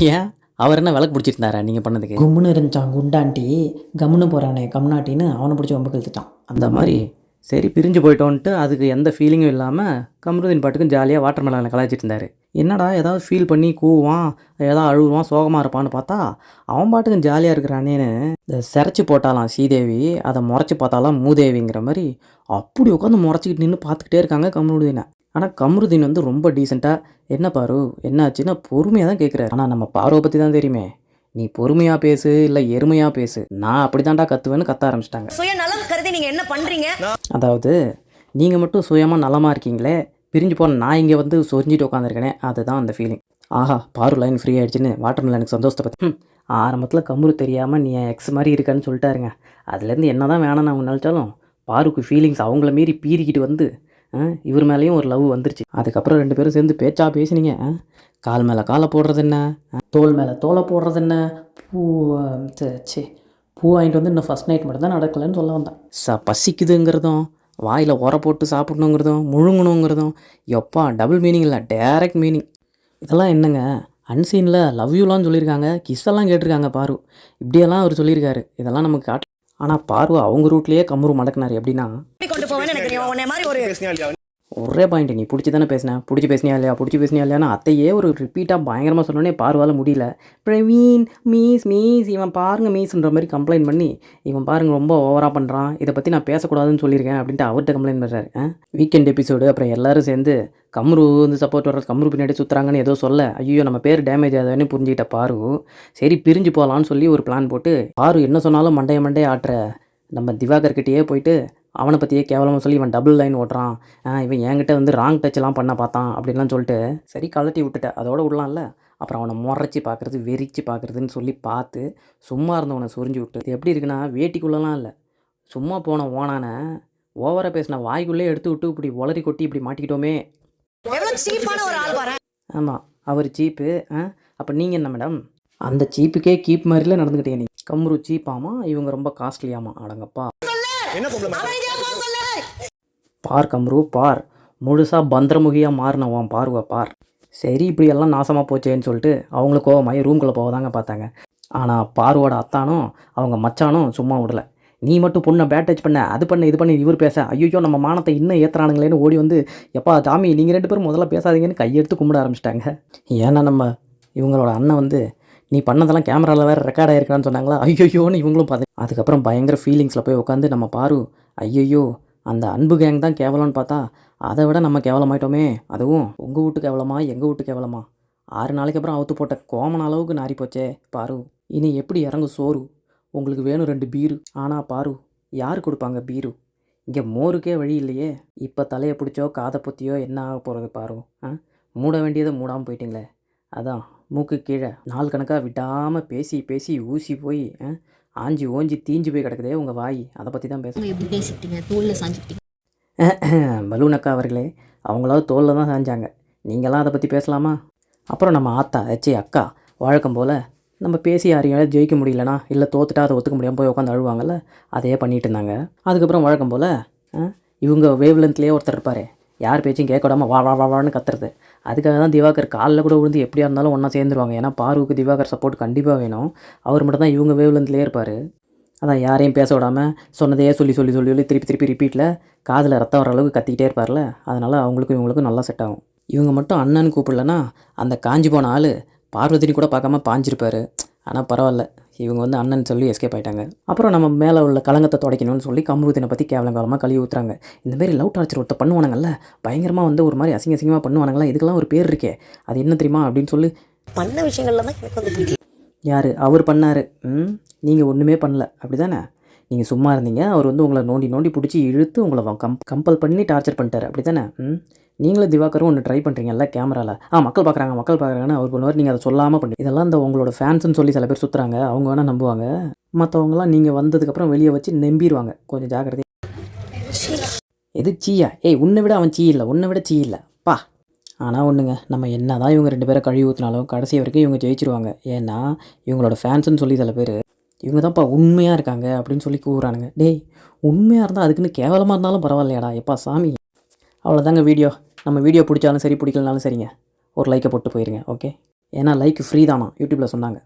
ஏன் அவர் என்ன விளக்கு பிடிச்சிருந்தாரா நீங்கள் பண்ணதுக்கு? கும்முன்னு இருந்துச்சான் குண்டாண்டி, கம்முன்னு போகிறானே கம்னாட்டின்னு அவனை பிடிச்சி வம்பு கழுத்துட்டான். அந்த மாதிரி சரி பிரிஞ்சு போயிட்டோன்ட்டு அதுக்கு எந்த ஃபீலிங்கும் இல்லாமல் கம்ருதீன் பாட்டுக்கும் ஜாலியாக வாட்டர் மெலனை கலாய்ச்சிட்டு இருந்தார். என்னடா ஏதாவது ஃபீல் பண்ணி கூவான், ஏதாவது அழுவான், சோகமாக இருப்பான்னு பார்த்தா அவன் பாட்டுக்கும் ஜாலியாக இருக்கிறானேன்னு இந்த சிரைச்சி போட்டாலாம் சீதேவி, அதை முறைச்சி பார்த்தாலாம் மூதேவிங்கிற மாதிரி அப்படி உட்காந்து முறைச்சிக்கிட்டு நின்று பார்த்துக்கிட்டே இருக்காங்க கம்ருதீனை. ஆனால் கம்ருதீன் வந்து ரொம்ப டீசெண்டாக, என்ன பாரு என்ன ஆச்சுன்னா பொறுமையாக தான் கேட்குறாரு. ஆனால் நம்ம பாருவை பற்றி தான் தெரியுமே, நீ பொறுமையாக பேசு இல்லை எருமையாக பேசு, நான் அப்படி தான்டா கத்துவேன்னு கத்த ஆரம்பிச்சிட்டாங்க. சுயநலம் கருதி நீங்கள் என்ன பண்ணுறீங்க? அதாவது நீங்கள் மட்டும் சுயமாக நலமாக இருக்கீங்களே, பிரிஞ்சு போன நான் இங்கே வந்து சொரிஞ்சிட்டு உட்காந்துருக்கேனே, அதுதான் அந்த ஃபீலிங். ஆஹா பாரு லைன் ஃப்ரீ ஆகிடுச்சின்னு வாட்டர் மெலனுக்கு சந்தோஷத்தை பற்றி ஆரம்பத்தில் கம்ரு தெரியாமல் நீ எக்ஸ் மாதிரி இருக்கான்னு சொல்லிட்டாருங்க. அதுலேருந்து என்ன தான் வேணாம் நான் நினச்சாலும் பாருக்கு ஃபீலிங்ஸ் அவங்கள மீறி பீறிக்கிட்டு வந்து இவர் மேலேயும் ஒரு லவ் வந்துருச்சு. அதுக்கப்புறம் 2 பேரும் சேர்ந்து பேச்சா பேசினீங்க. கால் மேலே காலை போடுறது என்ன, தோல் மேலே தோலை போடுறது என்ன, பூ பூ வாங்கிட்டு வந்து இன்னும் ஃபஸ்ட் நைட் மட்டும் தான் நடக்கலைன்னு சொல்ல வந்தேன். பசிக்குதுங்கிறதும் வாயில் உர போட்டு சாப்பிடணுங்கிறதும் முழுங்கணுங்கிறதும் எப்பா டபுள் மீனிங் இல்லை, டைரக்ட் மீனிங். இதெல்லாம் என்னங்க அன்சீனில் லவ் யூலான்னு சொல்லியிருக்காங்க, கிஸ்ஸெல்லாம் கேட்டிருக்காங்க பாரு, இப்படியெல்லாம் அவர் சொல்லியிருக்காரு. இதெல்லாம் நமக்கு காட்டு. ஆனால் பார்வை அவங்க ரூட்லேயே கம்ரு மடக்குனார். எப்படின்னா கொண்டு போவேன்னு நினைக்கிறேன். ஒரே பாயிண்ட், நீ பிடிச்சி தானே பேசினேன், பிடிச்சி பேசினியா இல்லையானா அத்தையே ஒரு ரிப்பீட்டாக பயங்கரமாக சொன்னோன்னே பார்வால் முடியல. பிரவீன் மீஸ் இவன் பாருங்க மீஸ்ன்ற மாதிரி கம்ப்ளைண்ட் பண்ணி, இவன் பாருங்க ரொம்ப ஓவராக பண்ணுறான், இதை பற்றி நான் பேசக்கூடாதுன்னு சொல்லியிருக்கேன் அப்படின்ட்டு அவர்கிட்ட கம்ப்ளைண்ட் பண்ணுறாரு. வீக்கெண்ட் எபிசோடு அப்புறம் எல்லோரும் சேர்ந்து கம்ரு வந்து சப்போர்ட் வர்றது, கம்ரு பின்னாடி சுற்றுறாங்கன்னு ஏதோ சொல்ல, ஐயோ நம்ம பேர் டேமேஜ் ஆகுதுன்னு புரிஞ்சுக்கிட்ட பாரு சரி பிரிஞ்சு போகலான்னு சொல்லி ஒரு பிளான் போட்டு, பாரு என்ன சொன்னாலும் மண்டைய ஆட்டுற நம்ம திவாகர்கிட்டயே போயிட்டு அவனை பற்றியே கேவலமாக சொல்லி இவன் டபுள் லைன் ஓட்டுறான், இவன் என்கிட்ட வந்து ராங் டச்லாம் பண்ண பார்த்தான் அப்படின்லாம் சொல்லிட்டு சரி கழட்டி விட்டுட்டேன். அதோட விடலாம்ல. அப்புறம் அவனை முறைச்சி பார்க்குறது வெறிச்சு பார்க்குறதுன்னு சொல்லி பார்த்து சும்மா இருந்தவனை சொரிஞ்சு விட்டு, இது எப்படி இருக்குன்னா வேட்டிக்குள்ளலாம் இல்லை, சும்மா போன ஓனான ஓவராக பேசின வாய்க்குள்ளே எடுத்து விட்டு இப்படி உளறி கொட்டி இப்படி மாட்டிக்கிட்டோமே. ஆமாம் அவர் சீப்பு. அப்போ நீங்கள் என்ன மேடம் அந்த சீப்புக்கே கீப் மாதிரிலாம் நடந்துக்கிட்டீங்க. நீ கம்ரு சீப்பாமா, இவங்க ரொம்ப காஸ்ட்லியாமா. அடங்கப்பா பார் கம்ரு பார், முழுசாக பந்திரமுகியாக மாறினவான் பார்வை பார். சரி இப்படியெல்லாம் நாசமாக போச்சேன்னு சொல்லிட்டு அவங்களுக்கு கோவமாயி ரூம்குள்ளே போவதாங்க பார்த்தாங்க. ஆனால் பார்வோட அத்தானும் அவங்க மச்சானும் சும்மா விடலை. நீ மட்டும் பொண்ணை பேட் டச் பண்ண, அது பண்ண இது பண்ணி இவர் பேச, ஐயோ நம்ம மானத்தை இன்னும் ஏற்றுறானுங்களேன்னு ஓடி வந்து, எப்பா சாமி நீங்கள் 2 பேரும் முதல்ல பேசாதீங்கன்னு கையெடுத்து கும்பிட ஆரம்பிச்சிட்டாங்க. ஏன்னா நம்ம இவங்களோட அண்ணன் வந்து நீ பண்ணதெல்லாம் கேமராவில் வேறு ரெக்கார்ட் ஆகிருக்கான்னு சொன்னாங்களா, ஐயோயோன்னு இவங்களும் பார்த்து அதுக்கப்புறம் பயங்கர ஃபீலிங்ஸில் போய் உட்காந்து நம்ம பாரு ஐயோ அந்த அன்பு கேங் தான் கேவலம்னு பார்த்தா அதை விட நம்ம கேவலமாயிட்டோமே, அதுவும் உங்கள் வீட்டு கேவலமா எங்கள் வீட்டு கேவலமா. 6 நாளைக்கு அப்புறம் அவுத்து போட்ட கோமன் அளவுக்கு நாரி போச்சே பாரு. இனி எப்படி இறங்கு சோறு, உங்களுக்கு வேணும் 2 பீரு. ஆனால் பாரு யார் கொடுப்பாங்க பீரு, இங்கே மோருக்கே வழி இல்லையே. இப்போ தலையை பிடிச்சோ காதை பொத்தியோ என்ன ஆக போகிறது பாரு. மூட வேண்டியதை மூடாமல் போயிட்டீங்களே, அதான் மூக்கு கீழே நாள் கணக்காக விடாமல் பேசி பேசி ஊசி போய் ஆஞ்சி ஓஞ்சி தீஞ்சு போய் கிடக்குதே உங்கள் வாய். அதை பற்றி தான் பேசுகிறேன். பலூனக்கா அவர்களே, அவங்களாவது தோலில் தான் சாஞ்சாங்க, நீங்களாம் அதை பற்றி பேசலாமா? அப்புறம் நம்ம ஆத்தா அக்கா வழக்கம் போல் நம்ம பேசி யாரையாவது ஜெயிக்க முடியலனா இல்லை தோத்துட்டா அதை ஒத்துக்க முடியாமல் போய் உட்காந்து அழுவாங்கல்ல, அதையே பண்ணிகிட்டு இருந்தாங்க. அதுக்கப்புறம் வழக்கம் போல் இவங்க வேவ் லென்த்லேயே ஒருத்தர் இருப்பார், யார் பேச்சும் கேட்க விடாமல் வா வா வான்னு கத்துறது. அதுக்காக தான் திவாகர் காலில் கூட விழுந்து எப்படியா இருந்தாலும் ஒன்றா சேர்ந்துருவாங்க. ஏன்னா பாருவுக்கு திவாகர் சப்போர்ட் கண்டிப்பாக வேணும். அவர் மட்டும் தான் இவங்க வேவ் லென்த்லேயே இருப்பார். அதான் யாரையும் பேச விடாமல் சொன்னதையே சொல்லி திருப்பி ரிப்பீட்டில் காதில் ரத்தம் வர அளவுக்கு கத்திக்கிட்டே இருப்பார்ல, அதனால் அவங்களுக்கும் இவங்களுக்கும் நல்லா செட் ஆகும். இவங்க மட்டும் அண்ணன்னு கூப்பிடலன்னா அந்த காஞ்சி போன ஆள் பார்வதினி கூட பார்க்காம பாஞ்சிருப்பார். ஆனால் பரவாயில்ல, இவங்க வந்து அண்ணன் சொல்லி எஸ்கேப் ஆகிட்டாங்க. அப்புறம் நம்ம மேலே உள்ள கலங்கத்தை துடைக்கணும்னு சொல்லி கம்ருதீனை பற்றி கேவலங்காலமாக கழுவி ஊற்றுறாங்க. இந்தமாரி லவ் டார்ச்சர் ஒருத்த பண்ணுவானுங்கள்ல, பயங்கரமாக வந்து ஒரு மாதிரி அசிங்கமாக பண்ணுவானுங்களா, இதுக்கெல்லாம் ஒரு பேர் இருக்கே, அது என்ன தெரியுமா அப்படின்னு சொல்லி பண்ண விஷயங்கள்லாம் தான் எனக்கு வந்து யார் அவர் பண்ணார். நீங்கள் ஒன்றுமே பண்ணல அப்படி தானே, நீங்கள் சும்மா இருந்தீங்க. அவர் வந்து உங்களை நோண்டி பிடிச்சி இழுத்து உங்களை கம்பல் பண்ணி டார்ச்சர் பண்ணிட்டார் அப்படி தானே. நீங்களும் திவாகரும் ஒன்று ட்ரை பண்ணுறீங்கல்ல கேமராவில், மக்கள் பார்க்குறாங்கன்னு அவர் பண்ணுவார், நீங்கள் அதை சொல்லாமல் பண்ணி. இதெல்லாம் இந்த உங்களோட ஃபேன்ஸுன்னு சொல்லி சில பேர் சுற்றுறாங்க, அவங்க வேணால் நம்புவாங்க. மற்றவங்களாம் நீங்கள் வந்ததுக்கப்புறம் வெளியே வச்சு நம்பிடுவாங்க. கொஞ்சம் ஜாக்கிரதை. எது சீயா? உன்னை விட அவன் உன்னை விட சீ இல்லை பா. ஆனால் ஒன்றுங்க, நம்ம என்ன தான் இவங்க 2 பேரை கழுவி ஊற்றினாலும் கடைசி வரைக்கும் இவங்க ஜெயிச்சிருவாங்க. ஏன்னா இவங்களோட ஃபேன்ஸுன்னு சொல்லி சில பேர் இவங்க தான்ப்பா உண்மையாக இருக்காங்க அப்படின்னு சொல்லி கூறுறானுங்க. உண்மையாக இருந்தால் அதுக்குன்னு கேவலமாக இருந்தாலும் பரவாயில்லையாடா எப்பா சாமி. அவ்வளோதாங்க வீடியோ. நம்ம வீடியோ பிடிச்சாலும் சரி பிடிக்கலனாலும் சரிங்க, ஒரு லைக்கை போட்டு போயிருங்க. ஓகே, ஏன்னா லைக் ஃப்ரீ தானா யூடியூப்பில் சொன்னாங்க.